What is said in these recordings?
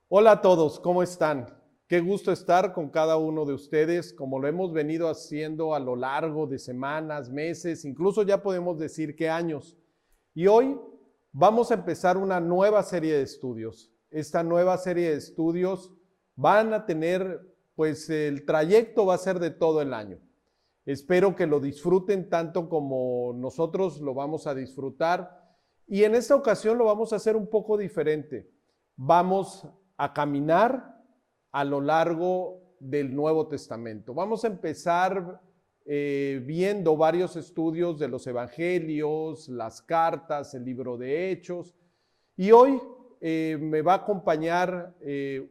Hola a todos, ¿cómo están? Qué gusto estar con cada uno de ustedes, como lo hemos venido haciendo a lo largo de semanas, meses, incluso ya podemos decir que años. Y hoy vamos a empezar una nueva serie de estudios. Esta nueva serie de estudios van a tener, pues el trayecto va a ser de todo el año. Espero que lo disfruten tanto como nosotros lo vamos a disfrutar. Y en esta ocasión lo vamos a hacer un poco diferente. Vamos a caminar a lo largo del Nuevo Testamento. Vamos a empezar viendo varios estudios de los evangelios, las cartas, el libro de Hechos. Y hoy me va a acompañar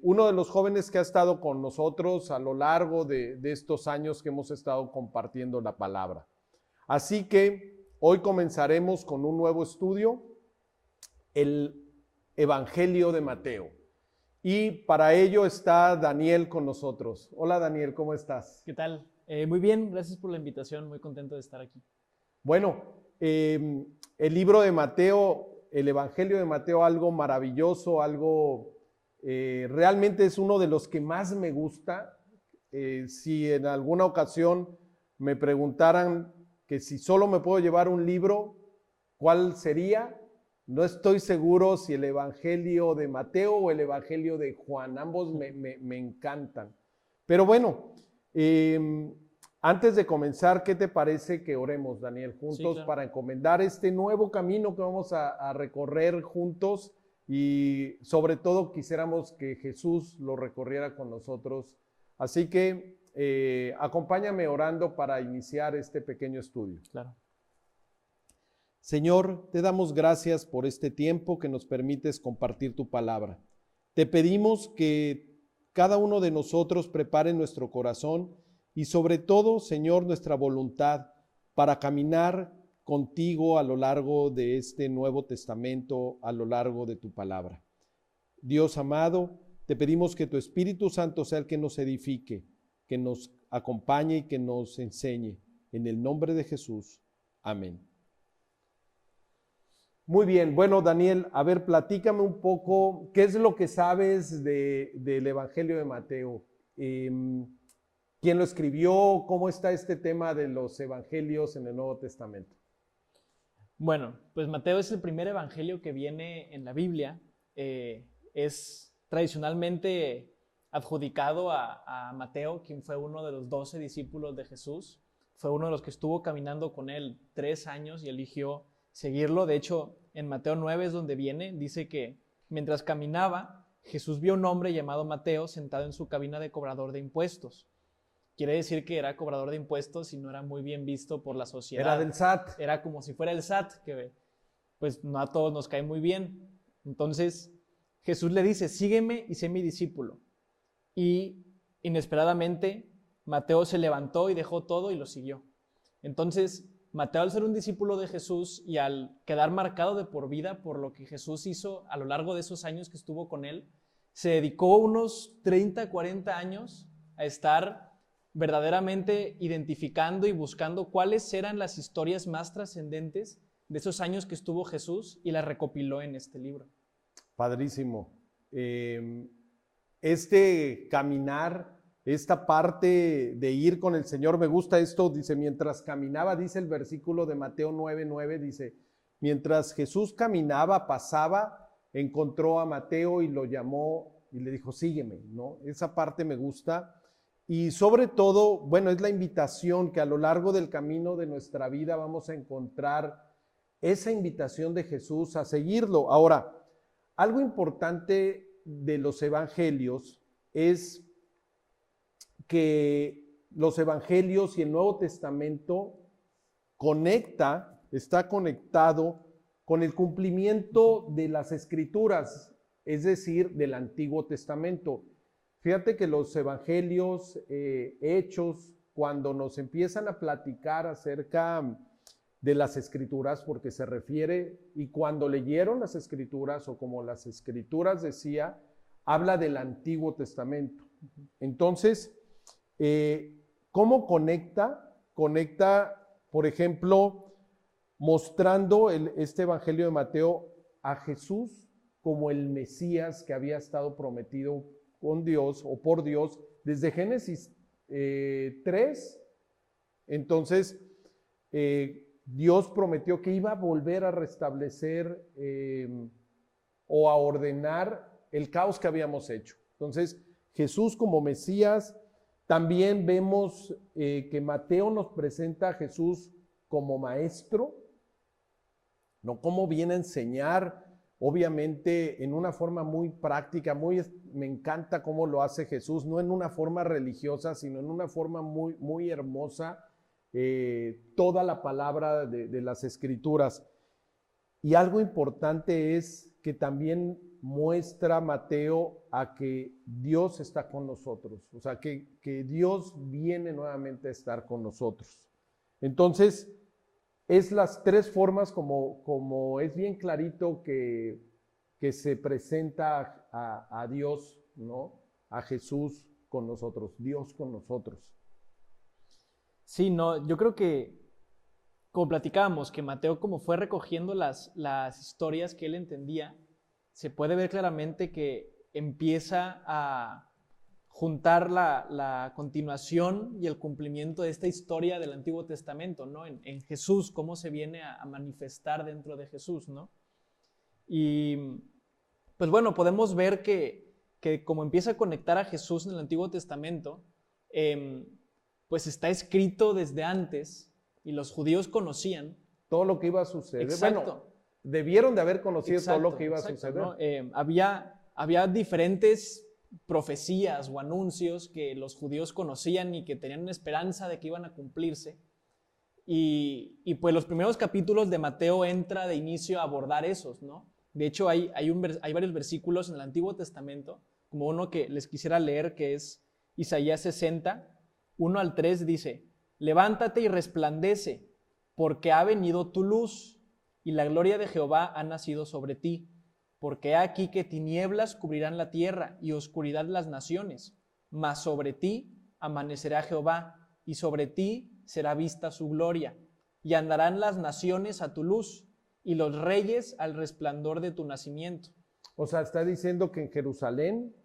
uno de los jóvenes que ha estado con nosotros a lo largo de estos años que hemos estado compartiendo la palabra. Así que hoy comenzaremos con un nuevo estudio, el Evangelio de Mateo. Y para ello está Daniel con nosotros. Hola Daniel, ¿cómo estás? ¿Qué tal? Muy bien, gracias por la invitación, muy contento de estar aquí. Bueno, el libro de Mateo, el Evangelio de Mateo, algo maravilloso, algo realmente es uno de los que más me gusta. Si en alguna ocasión me preguntaran que si solo me puedo llevar un libro, ¿cuál sería? No estoy seguro si el Evangelio de Mateo o el Evangelio de Juan. Ambos me encantan. Pero bueno, antes de comenzar, ¿qué te parece que oremos, Daniel, juntos Sí, claro. para encomendar este nuevo camino que vamos a recorrer juntos? Y sobre todo quisiéramos que Jesús lo recorriera con nosotros. Así que acompáñame orando para iniciar este pequeño estudio. Claro. Señor, te damos gracias por este tiempo que nos permites compartir tu palabra. Te pedimos que cada uno de nosotros prepare nuestro corazón y sobre todo, Señor, nuestra voluntad para caminar contigo a lo largo de este Nuevo Testamento, a lo largo de tu palabra. Dios amado, te pedimos que tu Espíritu Santo sea el que nos edifique, que nos acompañe y que nos enseñe. En el nombre de Jesús. Amén. Muy bien, bueno Daniel, a ver, platícame un poco, ¿qué es lo que sabes del Evangelio de Mateo? ¿Quién lo escribió? ¿Cómo está este tema de los evangelios en el Nuevo Testamento? Bueno, pues Mateo es el primer evangelio que viene en la Biblia. Es tradicionalmente adjudicado a Mateo, quien fue uno de los 12 discípulos de Jesús. Fue uno de los que estuvo caminando con él 3 años y eligió seguirlo. De hecho, en Mateo 9 es donde viene, dice que mientras caminaba, Jesús vio a un hombre llamado Mateo sentado en su cabina de cobrador de impuestos. Quiere decir que era cobrador de impuestos y no era muy bien visto por la sociedad. Era del SAT. Era como si fuera el SAT, que pues no a todos nos cae muy bien. Entonces Jesús le dice, sígueme y sé mi discípulo. Y inesperadamente Mateo se levantó y dejó todo y lo siguió. Entonces Mateo, al ser un discípulo de Jesús y al quedar marcado de por vida por lo que Jesús hizo a lo largo de esos años que estuvo con él, se dedicó unos 30, 40 años a estar verdaderamente identificando y buscando cuáles eran las historias más trascendentes de esos años que estuvo Jesús y las recopiló en este libro. Padrísimo. Este caminar, esta parte de ir con el Señor, me gusta esto, dice, mientras caminaba, dice el versículo de Mateo 9:9, dice, mientras Jesús caminaba, pasaba, encontró a Mateo y lo llamó y le dijo, sígueme, ¿no? Esa parte me gusta. Y sobre todo, bueno, es la invitación que a lo largo del camino de nuestra vida vamos a encontrar esa invitación de Jesús a seguirlo. Ahora, algo importante de los evangelios es que los evangelios y el Nuevo Testamento está conectado con el cumplimiento de las escrituras, es decir, del Antiguo Testamento. Fíjate que los evangelios, hechos, cuando nos empiezan a platicar acerca de las escrituras, porque se refiere, y cuando leyeron las escrituras, o como las escrituras decía, habla del Antiguo Testamento. Entonces, ¿cómo conecta? Conecta, por ejemplo, mostrando este Evangelio de Mateo a Jesús como el Mesías que había estado prometido con Dios o por Dios desde Génesis 3. Entonces, Dios prometió que iba a volver a restablecer o a ordenar el caos que habíamos hecho. Entonces, Jesús como Mesías. También vemos que Mateo nos presenta a Jesús como maestro, no como viene a enseñar, obviamente en una forma muy práctica, me encanta cómo lo hace Jesús, no en una forma religiosa, sino en una forma muy, muy hermosa, toda la palabra de las Escrituras. Y algo importante es que también muestra Mateo a que Dios está con nosotros, o sea, que Dios viene nuevamente a estar con nosotros. Entonces, es las tres formas como es bien clarito que se presenta a Dios, ¿no? A Jesús con nosotros, Dios con nosotros. Sí, no, yo creo que, como platicábamos, que Mateo como fue recogiendo las historias que él entendía, se puede ver claramente que empieza a juntar la continuación y el cumplimiento de esta historia del Antiguo Testamento, ¿no? En Jesús, cómo se viene a manifestar dentro de Jesús, ¿no? Y pues bueno, podemos ver que como empieza a conectar a Jesús en el Antiguo Testamento, pues está escrito desde antes y los judíos conocían todo lo que iba a suceder. Exacto. Bueno, debieron de haber conocido todo lo que iba a suceder. ¿No? Había diferentes profecías o anuncios que los judíos conocían y que tenían una esperanza de que iban a cumplirse. Y pues los primeros capítulos de Mateo entra de inicio a abordar esos, ¿no? De hecho, hay varios versículos en el Antiguo Testamento, como uno que les quisiera leer, que es Isaías 60, 1 al 3, dice: levántate y resplandece, porque ha venido tu luz, y la gloria de Jehová ha nacido sobre ti. Porque he aquí que tinieblas cubrirán la tierra y oscuridad las naciones, mas sobre ti amanecerá Jehová, y sobre ti será vista su gloria. Y andarán las naciones a tu luz, y los reyes al resplandor de tu nacimiento. O sea, está diciendo que en Jerusalén,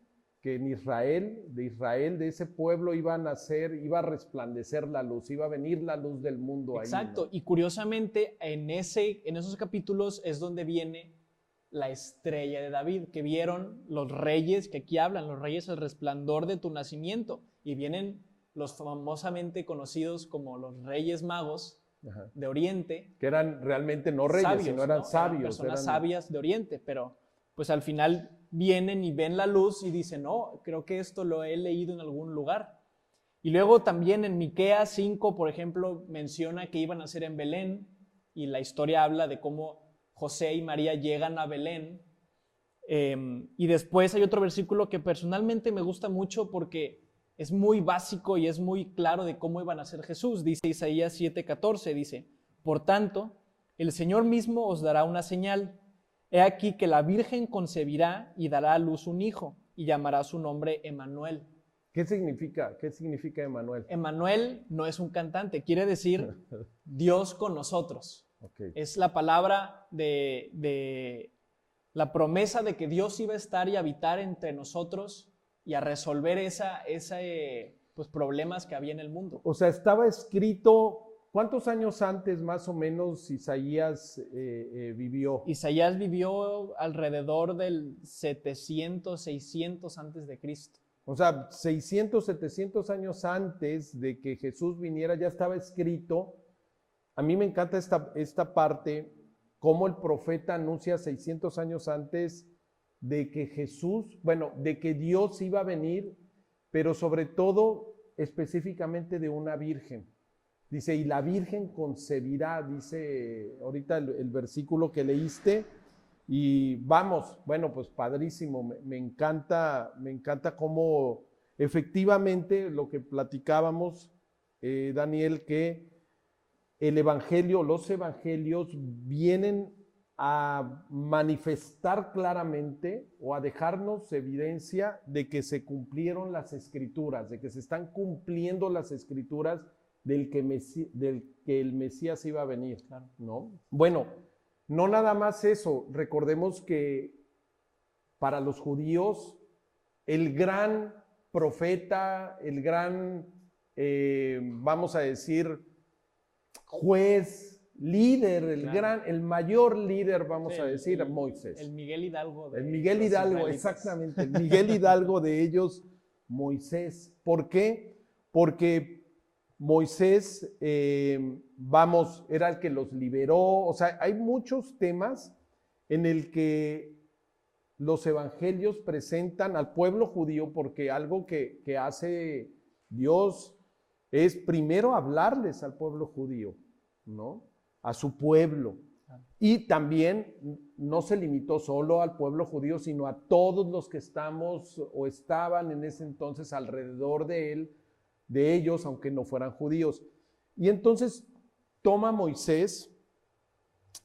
que en Israel, de ese pueblo iba a nacer, iba a resplandecer la luz, iba a venir la luz del mundo. Exacto, ahí, ¿no? Y curiosamente en esos capítulos es donde viene la estrella de David, que vieron los reyes, que aquí hablan, los reyes al resplandor de tu nacimiento, y vienen los famosamente conocidos como los reyes magos. Ajá. De Oriente. Que eran realmente no reyes, sabios, sino eran sabios. Eran personas sabias de Oriente, pero pues al final vienen y ven la luz y dicen, no, creo que esto lo he leído en algún lugar. Y luego también en Miqueas 5, por ejemplo, menciona que iban a ser en Belén, y la historia habla de cómo José y María llegan a Belén. Y después hay otro versículo que personalmente me gusta mucho porque es muy básico y es muy claro de cómo iba a nacer Jesús. Dice Isaías 7:14, dice: por tanto, el Señor mismo os dará una señal. He aquí que la Virgen concebirá y dará a luz un hijo, y llamará su nombre Emmanuel. ¿Qué significa Emmanuel? Emmanuel no es un cantante, quiere decir Dios con nosotros. Okay. Es la palabra de la promesa de que Dios iba a estar y habitar entre nosotros y a resolver pues, problemas que había en el mundo. O sea, estaba escrito, ¿cuántos años antes más o menos Isaías vivió? Isaías vivió alrededor del 700, 600 antes de Cristo. O sea, 600, 700 años antes de que Jesús viniera ya estaba escrito. A mí me encanta esta parte, cómo el profeta anuncia 600 años antes de que de que Dios iba a venir, pero sobre todo específicamente de una virgen. Dice, y la virgen concebirá, dice ahorita el versículo que leíste, y vamos, bueno, pues padrísimo, me encanta cómo efectivamente lo que platicábamos, Daniel, que los evangelios vienen a manifestar claramente o a dejarnos evidencia de que se cumplieron las escrituras, de que se están cumpliendo las escrituras del que el Mesías iba a venir, ¿no? Bueno, no nada más eso, recordemos que para los judíos, el gran profeta, el gran, vamos a decir, juez, líder, el mayor líder, vamos a decir, Moisés. El Miguel Hidalgo. El Miguel Hidalgo, exactamente. El Miguel Hidalgo de ellos, Moisés. ¿Por qué? Porque Moisés, era el que los liberó. O sea, hay muchos temas en el que los evangelios presentan al pueblo judío, porque algo que hace Dios es primero hablarles al pueblo judío, ¿no? A su pueblo. Y también no se limitó solo al pueblo judío, sino a todos los que estamos o estaban en ese entonces alrededor de él, de ellos, aunque no fueran judíos. Y entonces toma Moisés,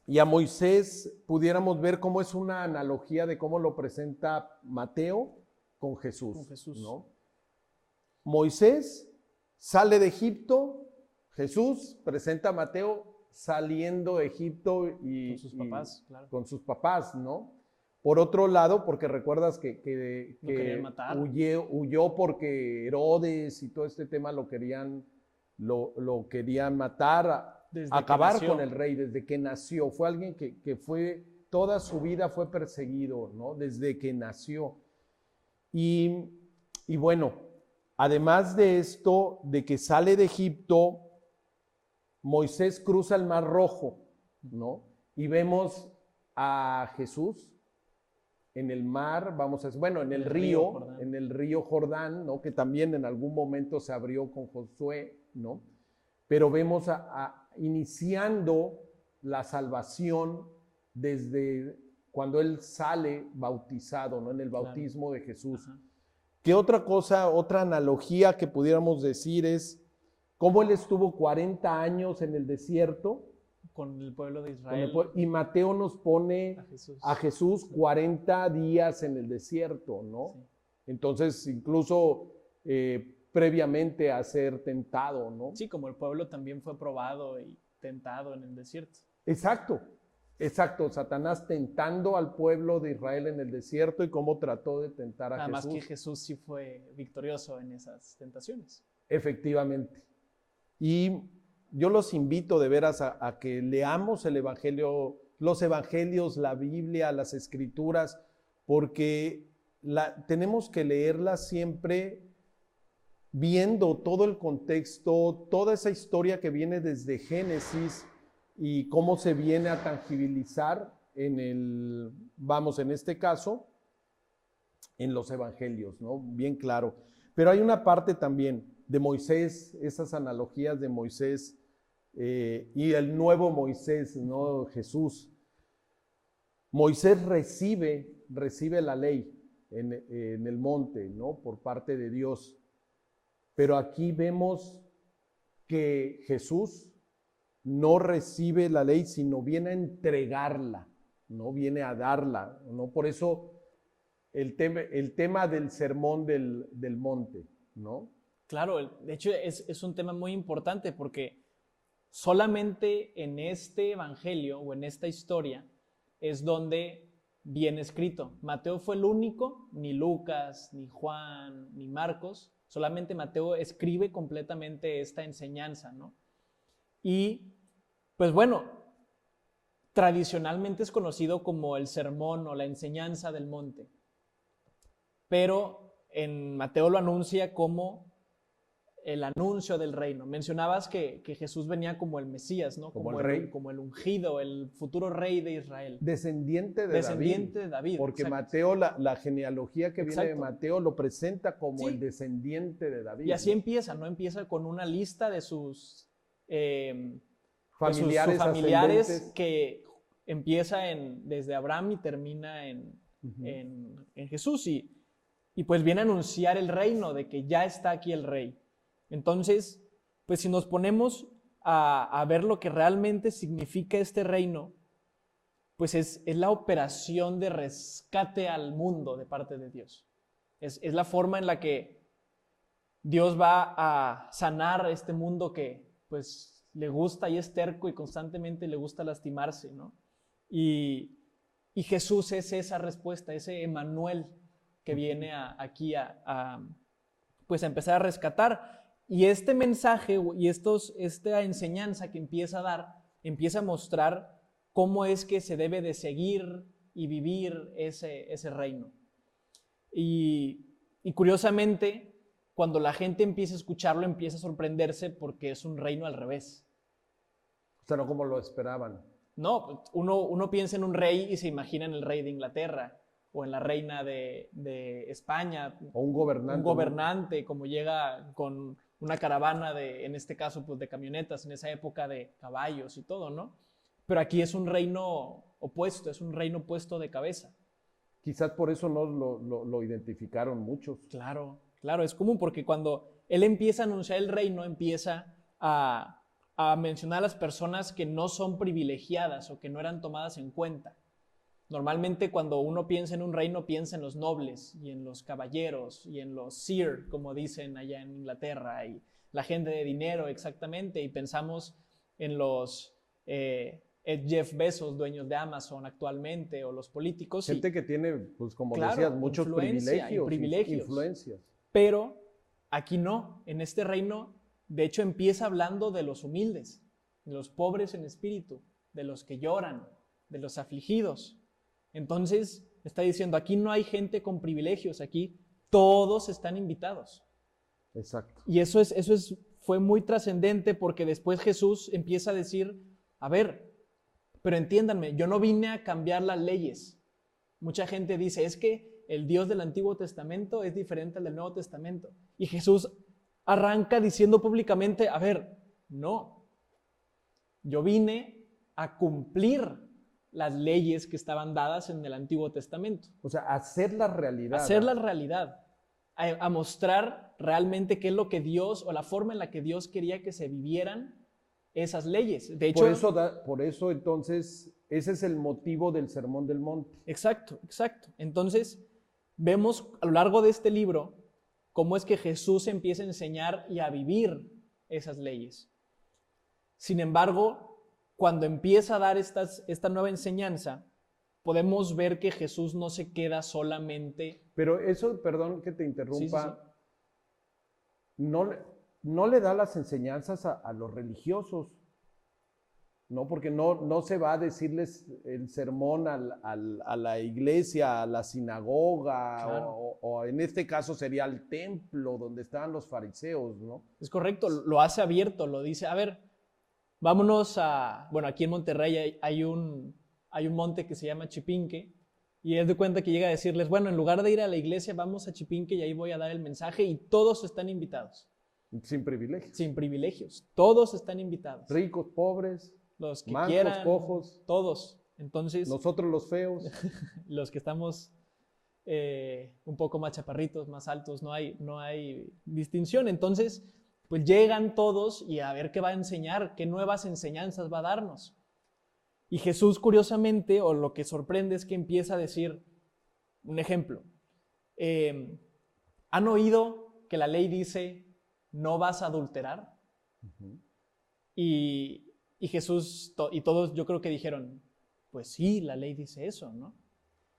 y a Moisés pudiéramos ver cómo es una analogía de cómo lo presenta Mateo con Jesús. ¿No? Moisés sale de Egipto, Jesús presenta a Mateo saliendo de Egipto y con sus papás, claro. Con sus papás, ¿no? Por otro lado, porque recuerdas que huyó porque Herodes y todo este tema lo querían matar, acabar con el rey desde que nació. Fue alguien que fue, toda su vida fue perseguido, ¿no? Desde que nació. Y bueno, además de esto, de que sale de Egipto, Moisés cruza el Mar Rojo, ¿no? Y vemos a Jesús en el mar, en el río Jordán, ¿no? Que también en algún momento se abrió con Josué, ¿no? Pero vemos iniciando la salvación desde cuando él sale bautizado, ¿no? En el bautismo de Jesús. Ajá. ¿Qué otra analogía que pudiéramos decir es cómo él estuvo 40 años en el desierto? Con el pueblo de Israel. Y Mateo nos pone a Jesús 40 días en el desierto, ¿no? Sí. Entonces, incluso previamente a ser tentado, ¿no? Sí, como el pueblo también fue probado y tentado en el desierto. Exacto. Satanás tentando al pueblo de Israel en el desierto y cómo trató de tentar a Jesús. Además que Jesús sí fue victorioso en esas tentaciones. Efectivamente. Y yo los invito de veras a que leamos el Evangelio, los Evangelios, la Biblia, las Escrituras, porque tenemos que leerlas siempre viendo todo el contexto, toda esa historia que viene desde Génesis y cómo se viene a tangibilizar en este caso, en los Evangelios, ¿no? Bien claro. Pero hay una parte también de Moisés, esas analogías de Moisés y el nuevo Moisés, ¿no? Jesús. Moisés recibe la ley en el monte, ¿no? Por parte de Dios. Pero aquí vemos que Jesús no recibe la ley, sino viene a entregarla, no viene a darla, ¿no? Por eso el tema del sermón del monte, ¿no? Claro, de hecho es un tema muy importante porque solamente en este evangelio o en esta historia es donde viene escrito. Mateo fue el único, ni Lucas, ni Juan, ni Marcos, solamente Mateo escribe completamente esta enseñanza, ¿no? Y pues bueno, tradicionalmente es conocido como el sermón o la enseñanza del monte, pero en Mateo lo anuncia como el anuncio del reino. Mencionabas que Jesús venía como el Mesías, ¿no? Como el rey. Como el ungido, el futuro rey de Israel. Descendiente de David. Porque exacto. Mateo, la genealogía que exacto. Viene de Mateo lo presenta como sí. El descendiente de David. Y así empieza, ¿no? Empieza con una lista de sus familiares que empieza desde Abraham y termina en Jesús. Y pues viene a anunciar el reino, de que ya está aquí el rey. Entonces, pues si nos ponemos a ver lo que realmente significa este reino, pues es la operación de rescate al mundo de parte de Dios. Es la forma en la que Dios va a sanar este mundo que pues le gusta y es terco y constantemente le gusta lastimarse, ¿no? Y Y Jesús es esa respuesta, ese Emmanuel que viene pues a empezar a rescatar. Y este mensaje y esta enseñanza que empieza a dar, empieza a mostrar cómo es que se debe de seguir y vivir ese reino. Y curiosamente, cuando la gente empieza a escucharlo, empieza a sorprenderse porque es un reino al revés. O sea, no como lo esperaban. No, uno piensa en un rey y se imagina en el rey de Inglaterra o en la reina de España. O un gobernante. Un gobernante, ¿no? Como llega con una caravana en este caso, pues de camionetas, en esa época de caballos y todo, ¿no? Pero aquí es un reino opuesto, es un reino puesto de cabeza. Quizás por eso no lo identificaron muchos. Claro, es común porque cuando él empieza a anunciar el reino, empieza a mencionar a las personas que no son privilegiadas o que no eran tomadas en cuenta. Normalmente cuando uno piensa en un reino, piensa en los nobles y en los caballeros y en los sir, como dicen allá en Inglaterra, y la gente de dinero exactamente, y pensamos en los Jeff Bezos, dueños de Amazon actualmente, o los políticos. Gente que tiene, pues como claro, decías, muchos privilegios. Influencias. Pero aquí no, en este reino, de hecho empieza hablando de los humildes, de los pobres en espíritu, de los que lloran, de los afligidos. Entonces, está diciendo, aquí no hay gente con privilegios, aquí todos están invitados. Exacto. Y eso fue muy trascendente porque después Jesús empieza a decir, a ver, pero entiéndanme, yo no vine a cambiar las leyes. Mucha gente dice, es que el Dios del Antiguo Testamento es diferente al del Nuevo Testamento. Y Jesús arranca diciendo públicamente, a ver, no, yo vine a cumplir las leyes que estaban dadas en el Antiguo Testamento. O sea, hacerla realidad. Hacerla realidad. A mostrar realmente qué es lo que Dios, o la forma en la que Dios quería que se vivieran esas leyes. De hecho, por eso entonces, ese es el motivo del Sermón del Monte. Exacto. Entonces, vemos a lo largo de este libro cómo es que Jesús empieza a enseñar y a vivir esas leyes. Sin embargo, cuando empieza a dar esta nueva enseñanza, podemos ver que Jesús no se queda solamente... Pero eso, perdón que te interrumpa, sí. No le da las enseñanzas a los religiosos, ¿no? Porque no se va a decirles el sermón a la iglesia, a la sinagoga, claro. o en este caso sería al templo donde estaban los fariseos, ¿no? Es correcto, lo hace abierto, lo dice, a ver, vámonos bueno, aquí en Monterrey hay un monte que se llama Chipinque, y es de cuenta que llega a decirles, bueno, en lugar de ir a la iglesia, vamos a Chipinque y ahí voy a dar el mensaje, y todos están invitados. Sin privilegios. Sin privilegios, todos están invitados. Ricos, pobres, los que mancos, quieran, cojos, todos. Entonces, nosotros los feos. los que estamos un poco más chaparritos, más altos, no hay distinción. Entonces, pues llegan todos y a ver qué va a enseñar, qué nuevas enseñanzas va a darnos. Y Jesús, curiosamente, o lo que sorprende es que empieza a decir, un ejemplo, ¿han oído que la ley dice, no vas a adulterar? Uh-huh. Y Jesús, y todos yo creo que dijeron, pues sí, la ley dice eso, ¿no?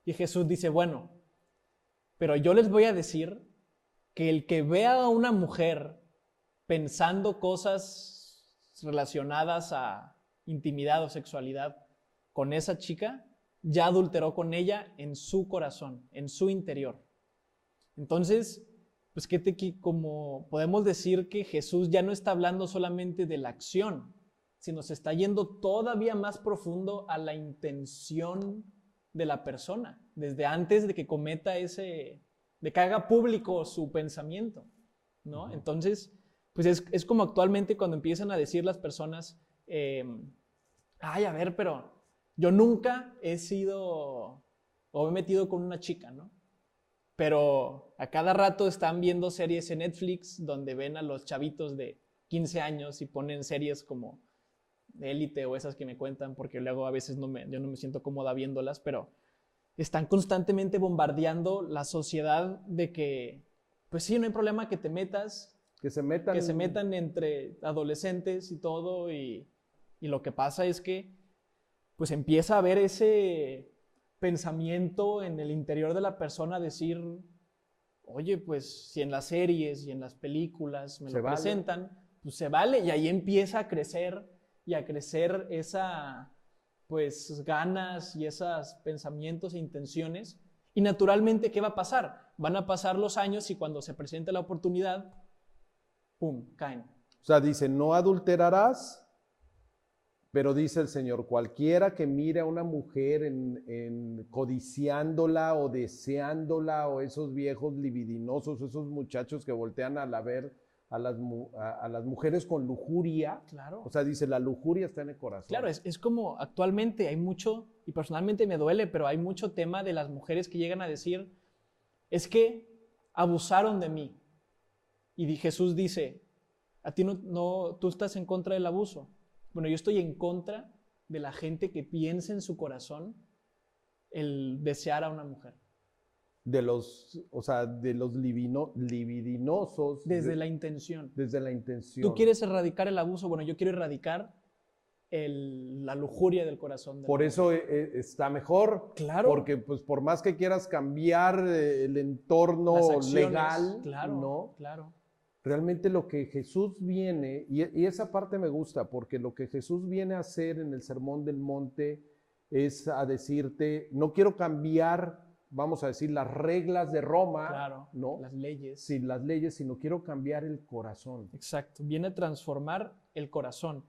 Y Jesús dice, bueno, pero yo les voy a decir que el que vea a una mujer pensando cosas relacionadas a intimidad o sexualidad con esa chica, ya adulteró con ella en su corazón, en su interior. Entonces, pues como podemos decir que Jesús ya no está hablando solamente de la acción, sino se está yendo todavía más profundo a la intención de la persona, desde antes de que cometa de que haga público su pensamiento, ¿no? Uh-huh. Entonces, pues es como actualmente cuando empiezan a decir las personas, ay, a ver, pero yo nunca he sido o me he metido con una chica, ¿no? Pero a cada rato están viendo series en Netflix donde ven a los chavitos de 15 años y ponen series como de Élite o esas que me cuentan, porque luego a veces yo no me siento cómoda viéndolas, pero están constantemente bombardeando la sociedad de que, pues sí, no hay problema que te metas, que se metan entre adolescentes y todo, y lo que pasa es que pues empieza a haber ese pensamiento en el interior de la persona decir, oye, pues si en las series y en las películas me lo presentan, pues se vale, y ahí empieza a crecer esa, pues, ganas y esos pensamientos e intenciones. Y naturalmente, ¿qué va a pasar? Van a pasar los años y cuando se presente la oportunidad, ¡pum!, caen. O sea, dice, no adulterarás, pero dice el Señor, cualquiera que mire a una mujer codiciándola o deseándola, o esos viejos libidinosos, esos muchachos que voltean a ver a las mujeres con lujuria. Claro. O sea, dice, la lujuria está en el corazón. Claro, es como actualmente hay mucho, y personalmente me duele, pero hay mucho tema de las mujeres que llegan a decir, es que abusaron de mí. Y Jesús dice, a ti tú estás en contra del abuso. Bueno, yo estoy en contra de la gente que piensa en su corazón el desear a una mujer. De los libidinosos. Desde la intención. Desde la intención. Tú quieres erradicar el abuso, bueno, yo quiero erradicar la lujuria del corazón. Por eso está mejor. Claro. Porque pues por más que quieras cambiar el entorno legal, claro, ¿no? Claro. Realmente lo que Jesús viene, y esa parte me gusta, porque lo que Jesús viene a hacer en el Sermón del Monte es a decirte, no quiero cambiar, vamos a decir, las reglas de Roma, claro, ¿no? Las leyes. Sí, las leyes, sino quiero cambiar el corazón. Exacto, viene a transformar el corazón.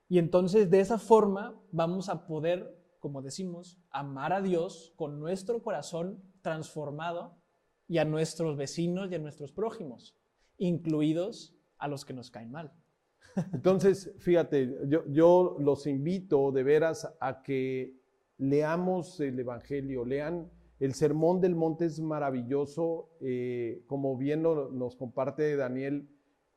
Y entonces de esa forma vamos a poder, como decimos, amar a Dios con nuestro corazón transformado y a nuestros vecinos y a nuestros prójimos, incluidos a los que nos caen mal. Entonces, fíjate, yo los invito de veras a que leamos el Evangelio, lean el Sermón del Monte, es maravilloso, como bien nos comparte Daniel,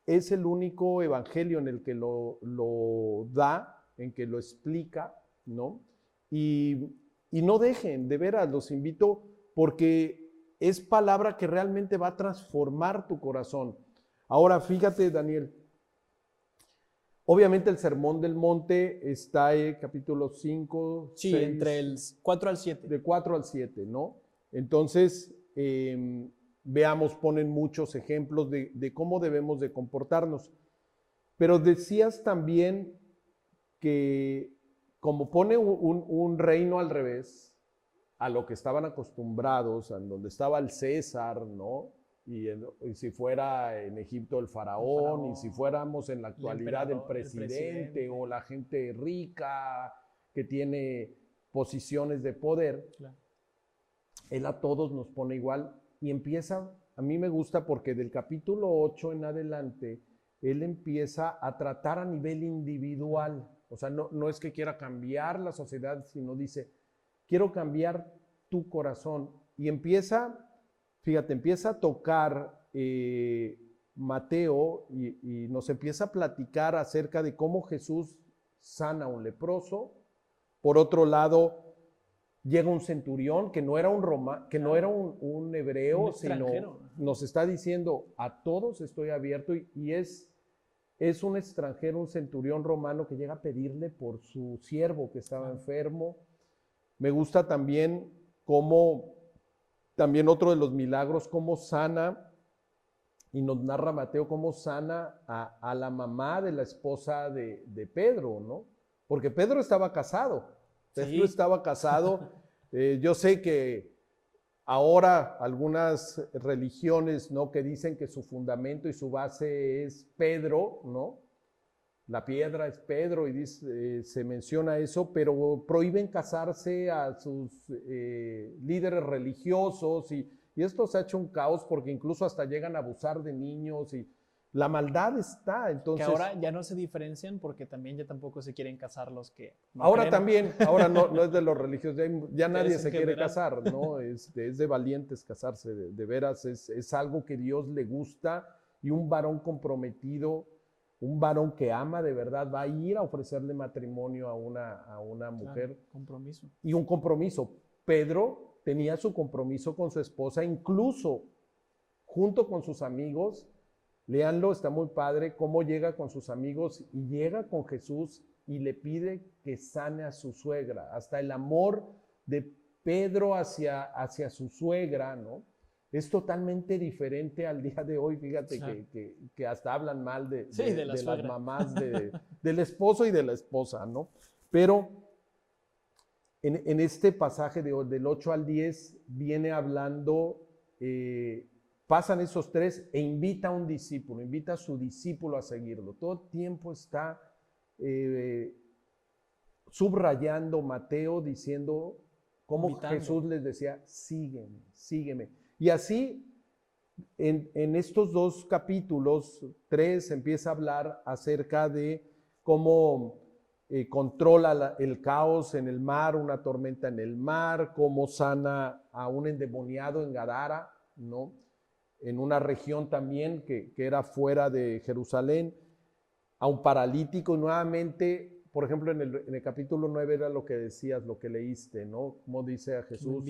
es el único evangelio en el que lo da, en que lo explica, ¿no? Y no dejen, de veras, los invito, porque es palabra que realmente va a transformar tu corazón. Ahora, fíjate, Daniel, obviamente el Sermón del Monte está en capítulo 5, sí, 6, entre el 4 al 7. De 4 al 7, ¿no? Entonces, veamos, ponen muchos ejemplos de cómo debemos de comportarnos. Pero decías también que como pone un reino al revés, a lo que estaban acostumbrados, en donde estaba el César, ¿no? Y si fuera en Egipto el faraón, y si fuéramos en la actualidad el presidente o la gente rica que tiene posiciones de poder, claro. Él a todos nos pone igual y empieza, a mí me gusta porque del capítulo 8 en adelante, él empieza a tratar a nivel individual, o sea, no es que quiera cambiar la sociedad, sino dice, quiero cambiar tu corazón, y empieza, fíjate, empieza a tocar Mateo y nos empieza a platicar acerca de cómo Jesús sana a un leproso. Por otro lado, llega un centurión que no era no era un hebreo, sino nos está diciendo, a todos estoy abierto, y es un extranjero, un centurión romano que llega a pedirle por su siervo que estaba enfermo. Me gusta también cómo, también otro de los milagros, cómo sana, y nos narra Mateo cómo sana a la mamá de la esposa de Pedro, ¿no? Porque Pedro estaba casado. Pedro estaba casado. Yo sé que ahora algunas religiones, ¿no?, que dicen que su fundamento y su base es Pedro, ¿no? La piedra es Pedro y se menciona eso, pero prohíben casarse a sus líderes religiosos y esto se ha hecho un caos porque incluso hasta llegan a abusar de niños y la maldad está. Entonces, que ahora ya no se diferencian porque también ya tampoco se quieren casar los que no ahora creen. También, ahora no es de los religiosos, ya nadie se quiere casar, ¿no? Es de valientes casarse, de veras, es algo que Dios le gusta, y un varón comprometido, un varón que ama de verdad, va a ir a ofrecerle matrimonio a una mujer. Claro, compromiso. Y un compromiso. Pedro tenía su compromiso con su esposa, incluso junto con sus amigos. Léanlo, está muy padre cómo llega con sus amigos y llega con Jesús y le pide que sane a su suegra. Hasta el amor de Pedro hacia su suegra, ¿no? Es totalmente diferente al día de hoy. Fíjate que hasta hablan mal de las mamás del esposo y de la esposa, ¿no? Pero en este pasaje del 8 al 10 viene hablando, pasan esos tres e invita a un discípulo, invita a su discípulo a seguirlo. Todo el tiempo está subrayando Mateo, diciendo cómo Jesús les decía, sígueme, sígueme. Y así, en estos dos capítulos, 3 empieza a hablar acerca de cómo controla el caos en el mar, una tormenta en el mar, cómo sana a un endemoniado en Gadara, ¿no? En una región también que era fuera de Jerusalén, a un paralítico, y nuevamente, por ejemplo, en el capítulo 9 era lo que decías, lo que leíste, ¿no? Como dice a Jesús,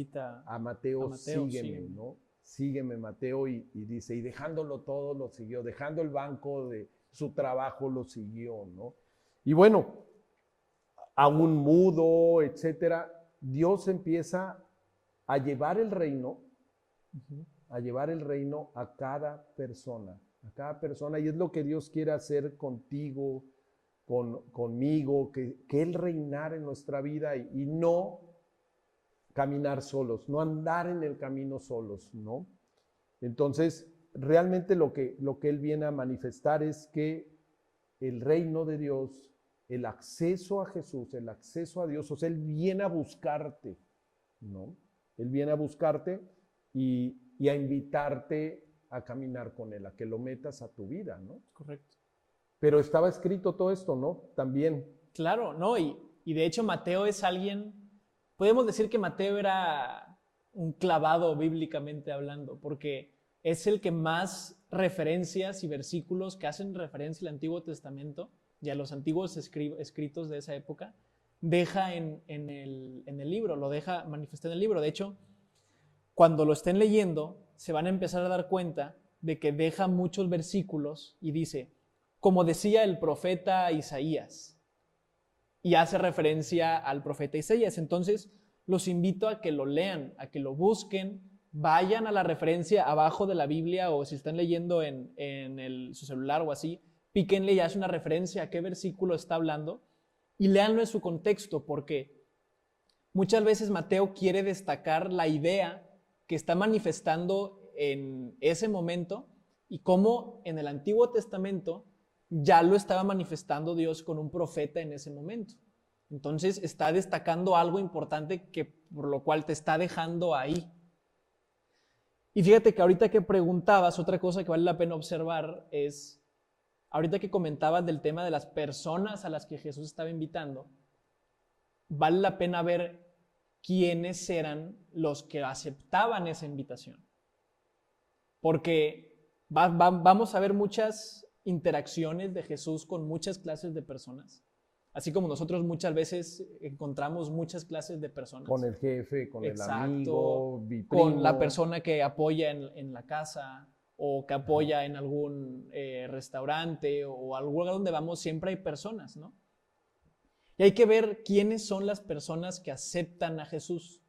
a Mateo, sígueme, ¿no? Sígueme, Mateo, y dice, y dejándolo todo lo siguió, dejando el banco de su trabajo lo siguió, ¿no? Y bueno, a un mudo, etcétera, Dios empieza a llevar el reino, a llevar el reino a cada persona, y es lo que Dios quiere hacer contigo, conmigo, que Él reinar en nuestra vida y no caminar solos, no andar en el camino solos, ¿no? Entonces, realmente lo que Él viene a manifestar es que el reino de Dios, el acceso a Jesús, el acceso a Dios, o sea, Él viene a buscarte, ¿no? Él viene a buscarte y a invitarte a caminar con Él, a que lo metas a tu vida, ¿no? Correcto. Pero estaba escrito todo esto, ¿no? También. Claro, ¿no? Y de hecho Mateo es alguien, podemos decir que Mateo era un clavado bíblicamente hablando, porque es el que más referencias y versículos que hacen referencia al Antiguo Testamento y a los antiguos escritos de esa época, deja en el libro, lo deja manifestar en el libro. De hecho, cuando lo estén leyendo, se van a empezar a dar cuenta de que deja muchos versículos y dice, como decía el profeta Isaías, y hace referencia al profeta Isaías. Entonces, los invito a que lo lean, a que lo busquen, vayan a la referencia abajo de la Biblia, o si están leyendo en su celular o así, píquenle y hace una referencia a qué versículo está hablando y léanlo en su contexto, porque muchas veces Mateo quiere destacar la idea que está manifestando en ese momento y cómo en el Antiguo Testamento ya lo estaba manifestando Dios con un profeta en ese momento. Entonces está destacando algo importante que por lo cual te está dejando ahí. Y fíjate que ahorita que preguntabas, otra cosa que vale la pena observar es, ahorita que comentabas del tema de las personas a las que Jesús estaba invitando, vale la pena ver quiénes eran los que aceptaban esa invitación. Porque vamos a ver muchas interacciones de Jesús con muchas clases de personas. Así como nosotros muchas veces encontramos muchas clases de personas. Con el jefe, con Exacto, el amigo, con la persona que apoya en la casa o que apoya en algún restaurante o algún lugar donde vamos, siempre hay personas, ¿no? Y hay que ver quiénes son las personas que aceptan a Jesús.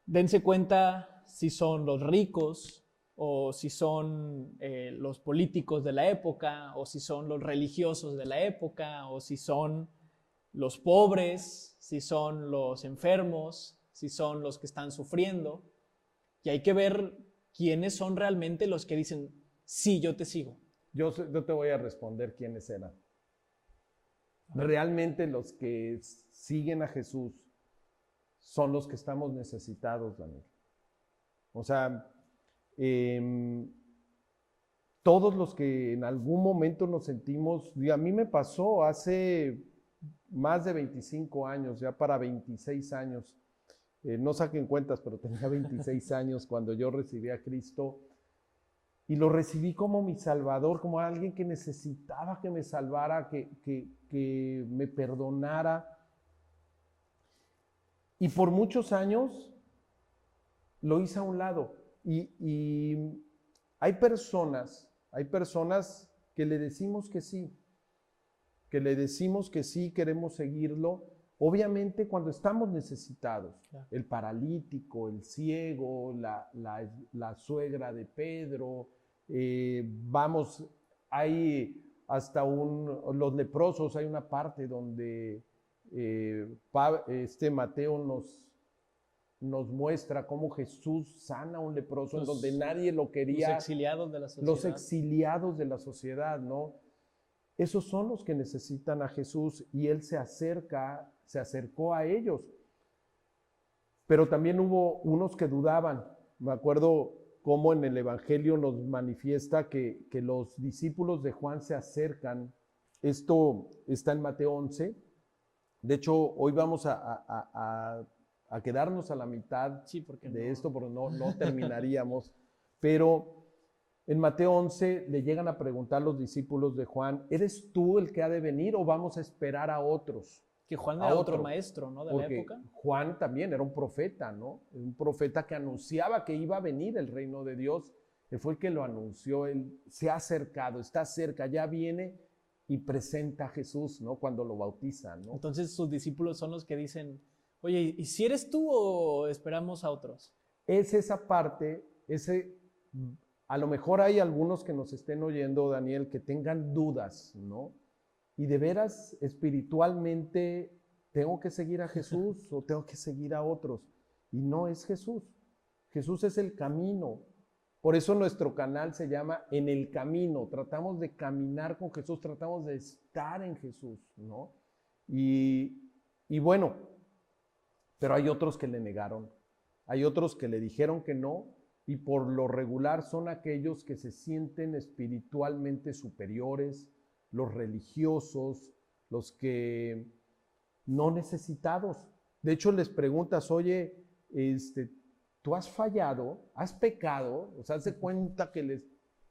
Dense cuenta si son los ricos, o si son los políticos de la época, o si son los religiosos de la época, o si son los pobres, si son los enfermos, si son los que están sufriendo. Y hay que ver quiénes son realmente los que dicen, sí, yo te sigo. Yo te voy a responder quiénes eran. Realmente los que siguen a Jesús son los que estamos necesitados, Daniel. O sea, todos los que en algún momento nos sentimos, y a mí me pasó hace más de 25 años, ya para 26 años, no saquen cuentas, pero tenía 26 años cuando yo recibí a Cristo y lo recibí como mi Salvador, como alguien que necesitaba que me salvara, que me perdonara. Y por muchos años lo hice a un lado. Y hay personas que le decimos que sí, queremos seguirlo, obviamente cuando estamos necesitados, Claro. el paralítico, el ciego, la suegra de Pedro, vamos, hay hasta los leprosos, hay una parte donde Mateo nos muestra cómo Jesús sana a un leproso en donde nadie lo quería. Los exiliados de la sociedad. Los exiliados de la sociedad, ¿no? Esos son los que necesitan a Jesús y Él se acercó a ellos. Pero también hubo unos que dudaban. Me acuerdo cómo en el Evangelio nos manifiesta que los discípulos de Juan se acercan. Esto está en Mateo 11. De hecho, hoy vamos a quedarnos a la mitad de esto, porque no terminaríamos. Pero en Mateo 11 le llegan a preguntar los discípulos de Juan, ¿eres tú el que ha de venir o vamos a esperar a otros? Que Juan era otro maestro, ¿no? De la época. Juan también era un profeta, ¿no? Un profeta que anunciaba que iba a venir el reino de Dios. Él fue el que lo anunció, él se ha acercado, está cerca, ya viene y presenta a Jesús, ¿no? Cuando lo bautiza, ¿no? Entonces sus discípulos son los que dicen, oye, ¿y si eres tú o esperamos a otros? Es esa parte, a lo mejor hay algunos que nos estén oyendo, Daniel, que tengan dudas, ¿no? Y de veras, espiritualmente, ¿tengo que seguir a Jesús o tengo que seguir a otros? Y no es Jesús. Jesús es el camino. Por eso nuestro canal se llama En el Camino. Tratamos de caminar con Jesús, tratamos de estar en Jesús, ¿no? Y bueno, pero hay otros que le negaron. Hay otros que le dijeron que no, y por lo regular son aquellos que se sienten espiritualmente superiores, los religiosos, los que no necesitados. De hecho, les preguntas, oye, ¿tú has fallado? ¿Has pecado? O sea, se cuenta que les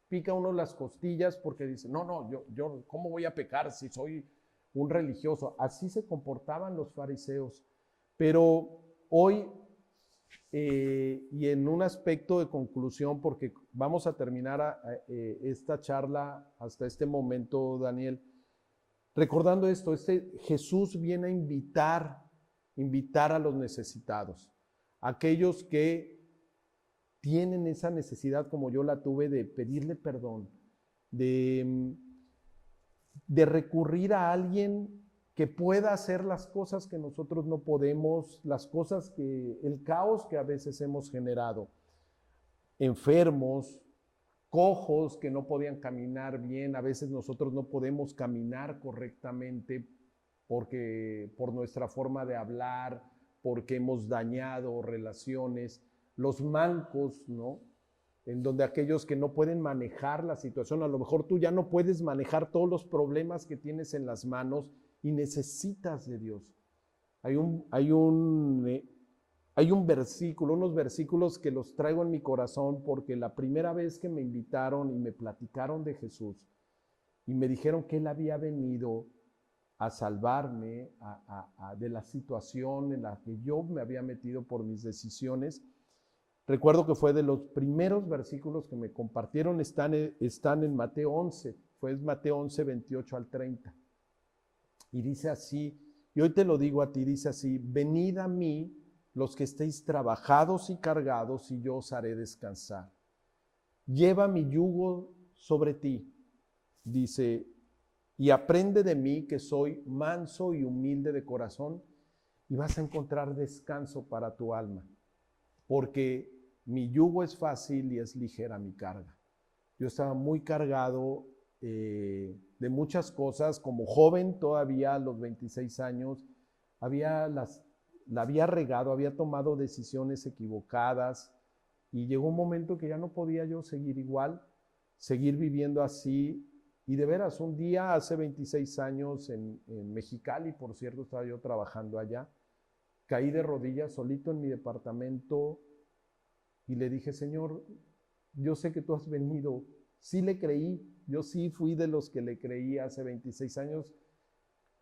pica a uno las costillas porque dice, no, yo, ¿cómo voy a pecar si soy un religioso? Así se comportaban los fariseos. Pero hoy, y en un aspecto de conclusión, porque vamos a terminar esta charla hasta este momento, Daniel, recordando esto, Jesús viene a invitar a los necesitados, aquellos que tienen esa necesidad como yo la tuve de pedirle perdón, de recurrir a alguien que pueda hacer las cosas que nosotros no podemos, el caos que a veces hemos generado. Enfermos, cojos que no podían caminar bien, a veces nosotros no podemos caminar correctamente por nuestra forma de hablar, porque hemos dañado relaciones, los mancos, ¿no? En donde aquellos que no pueden manejar la situación, a lo mejor tú ya no puedes manejar todos los problemas que tienes en las manos y necesitas de Dios. Hay un versículo, unos versículos que los traigo en mi corazón porque la primera vez que me invitaron y me platicaron de Jesús y me dijeron que Él había venido a salvarme de la situación en la que yo me había metido por mis decisiones, recuerdo que fue de los primeros versículos que me compartieron, están en Mateo 11, fue Mateo 11, 28 al 30. Y dice así, y hoy te lo digo a ti, dice así, venid a mí los que estéis trabajados y cargados, y yo os haré descansar. Lleva mi yugo sobre ti, dice, y aprende de mí que soy manso y humilde de corazón, y vas a encontrar descanso para tu alma, porque mi yugo es fácil y es ligera mi carga. Yo estaba muy cargado de muchas cosas, como joven todavía a los 26 años, la había regado, había tomado decisiones equivocadas y llegó un momento que ya no podía yo seguir igual, seguir viviendo así. Y de veras, un día hace 26 años en Mexicali, por cierto, estaba yo trabajando allá, caí de rodillas solito en mi departamento y le dije, Señor, yo sé que tú has venido. Sí le creí, yo sí fui de los que le creí hace 26 años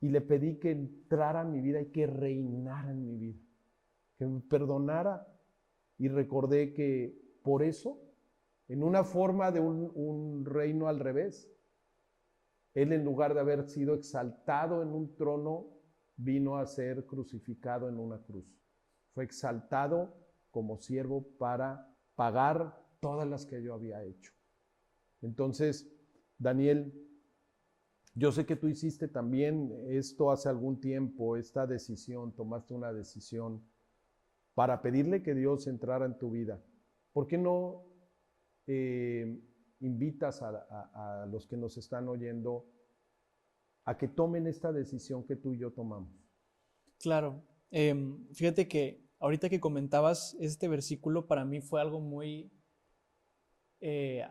y le pedí que entrara en mi vida y que reinara en mi vida, que me perdonara, y recordé que por eso, en una forma de un reino al revés, Él, en lugar de haber sido exaltado en un trono vino a ser crucificado en una cruz. Fue exaltado como siervo para pagar todas las que yo había hecho. Entonces, Daniel, yo sé que tú hiciste también esto hace algún tiempo, esta decisión, tomaste una decisión para pedirle que Dios entrara en tu vida. ¿Por qué no invitas a los que nos están oyendo a que tomen esta decisión que tú y yo tomamos? Claro. Fíjate que ahorita que comentabas este versículo, para mí fue algo muy que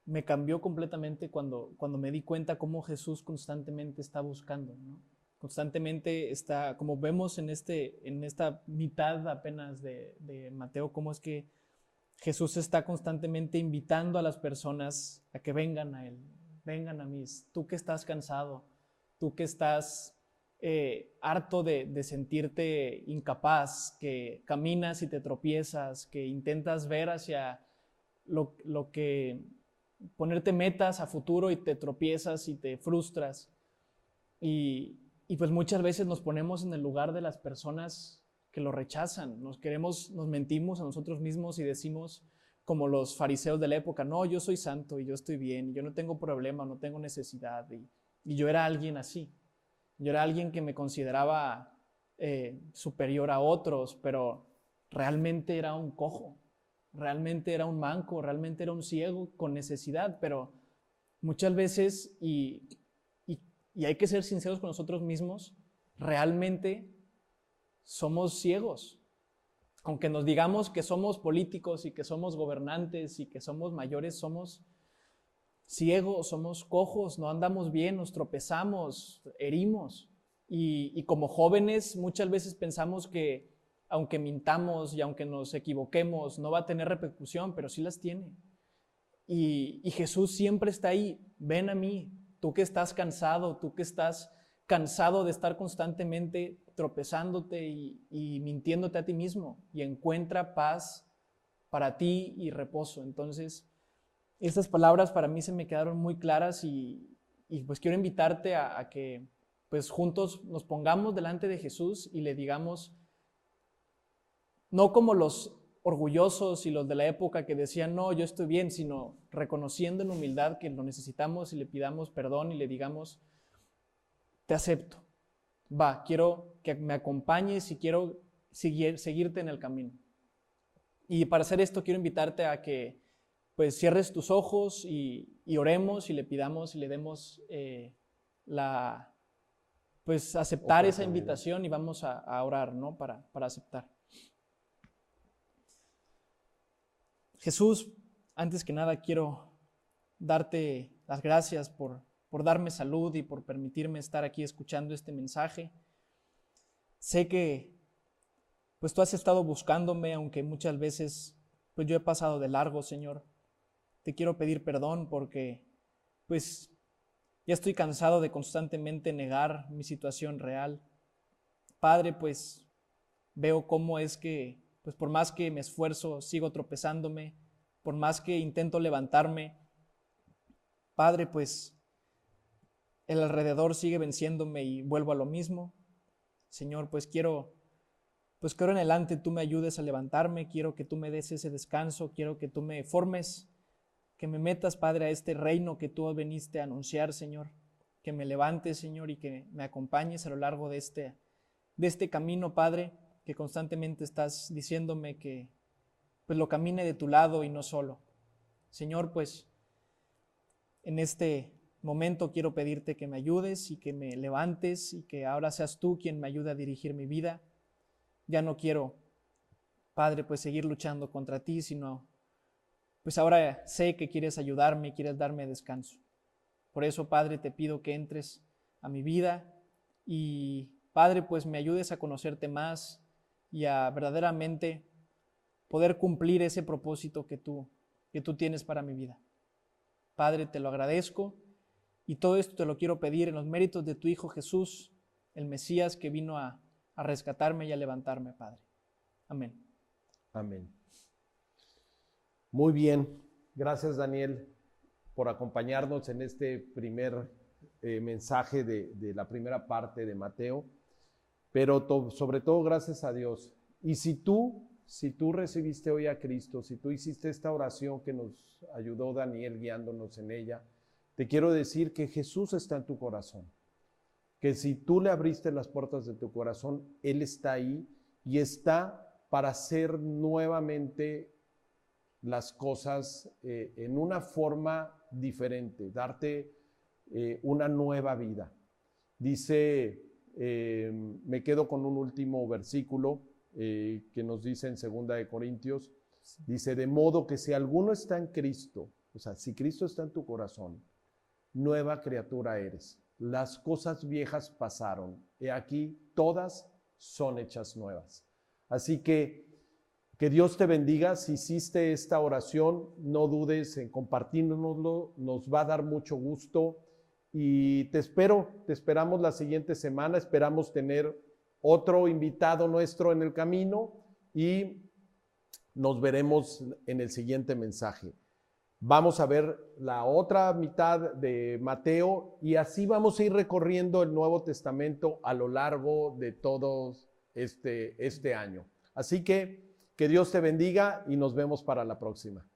me cambió completamente cuando me di cuenta cómo Jesús constantemente está buscando, ¿no? Constantemente está, como vemos en esta mitad apenas de Mateo, cómo es que Jesús está constantemente invitando a las personas a que vengan a Él, vengan a mí. Tú que estás cansado, tú que estás harto de sentirte incapaz, que caminas y te tropiezas, que intentas ver hacia lo que ponerte metas a futuro y te tropiezas y te frustras. Y pues muchas veces nos ponemos en el lugar de las personas que lo rechazan. Nos mentimos a nosotros mismos y decimos, como los fariseos de la época, no, yo soy santo y yo estoy bien y yo no tengo problema, no tengo necesidad. Y yo era alguien así. Yo era alguien que me consideraba superior a otros, pero realmente era un cojo, realmente era un manco, realmente era un ciego con necesidad, pero muchas veces, y hay que ser sinceros con nosotros mismos, realmente somos ciegos. Aunque nos digamos que somos políticos y que somos gobernantes y que somos mayores, somos ciegos, somos cojos, no andamos bien, nos tropezamos, herimos. Y como jóvenes muchas veces pensamos que aunque mintamos y aunque nos equivoquemos, no va a tener repercusión, pero sí las tiene. Y Jesús siempre está ahí. Ven a mí, tú que estás cansado, tú que estás cansado de estar constantemente tropezándote y mintiéndote a ti mismo, y encuentra paz para ti y reposo. Entonces, estas palabras para mí se me quedaron muy claras y pues quiero invitarte a que pues juntos nos pongamos delante de Jesús y le digamos, no como los orgullosos y los de la época que decían, no, yo estoy bien, sino reconociendo en humildad que lo necesitamos y le pidamos perdón y le digamos, te acepto, va, quiero que me acompañes y quiero seguirte en el camino. Y para hacer esto quiero invitarte a que pues cierres tus ojos y oremos y le pidamos y le demos pues aceptar esa invitación y vamos a orar, ¿no? Para aceptar. Jesús, antes que nada quiero darte las gracias por darme salud y por permitirme estar aquí escuchando este mensaje. Sé que pues tú has estado buscándome, aunque muchas veces pues yo he pasado de largo, Señor. Te quiero pedir perdón porque pues ya estoy cansado de constantemente negar mi situación real. Padre, pues veo cómo es que pues por más que me esfuerzo, sigo tropezándome, por más que intento levantarme, Padre, pues el alrededor sigue venciéndome y vuelvo a lo mismo. Señor, pues quiero que ahora en adelante tú me ayudes a levantarme, quiero que tú me des ese descanso, quiero que tú me formes, que me metas, Padre, a este reino que tú viniste a anunciar, Señor, que me levantes, Señor, y que me acompañes a lo largo de este camino, Padre, que constantemente estás diciéndome que pues lo camine de tu lado y no solo. Señor, pues en este momento quiero pedirte que me ayudes y que me levantes y que ahora seas tú quien me ayude a dirigir mi vida. Ya no quiero, Padre, pues seguir luchando contra ti, sino pues ahora sé que quieres ayudarme y quieres darme descanso. Por eso, Padre, te pido que entres a mi vida y, Padre, pues me ayudes a conocerte más y a verdaderamente poder cumplir ese propósito que tú tienes para mi vida. Padre, te lo agradezco y todo esto te lo quiero pedir en los méritos de tu Hijo Jesús, el Mesías que vino a rescatarme y a levantarme, Padre. Amén. Amén. Muy bien. Gracias, Daniel, por acompañarnos en este primer mensaje de la primera parte de Mateo, pero sobre todo gracias a Dios. Y si tú recibiste hoy a Cristo, si tú hiciste esta oración que nos ayudó Daniel guiándonos en ella, te quiero decir que Jesús está en tu corazón, que si tú le abriste las puertas de tu corazón, Él está ahí y está para hacer nuevamente las cosas en una forma diferente, darte una nueva vida. Dice, me quedo con un último versículo que nos dice en 2 de Corintios, dice, de modo que si alguno está en Cristo, o sea, si Cristo está en tu corazón, nueva criatura eres. Las cosas viejas pasaron, he aquí todas son hechas nuevas. Así que Dios te bendiga. Si hiciste esta oración, no dudes en compartirnoslo, nos va a dar mucho gusto y te esperamos la siguiente semana, esperamos tener otro invitado nuestro en el camino y nos veremos en el siguiente mensaje. Vamos a ver la otra mitad de Mateo y así vamos a ir recorriendo el Nuevo Testamento a lo largo de todo este año. Así que Dios te bendiga y nos vemos para la próxima.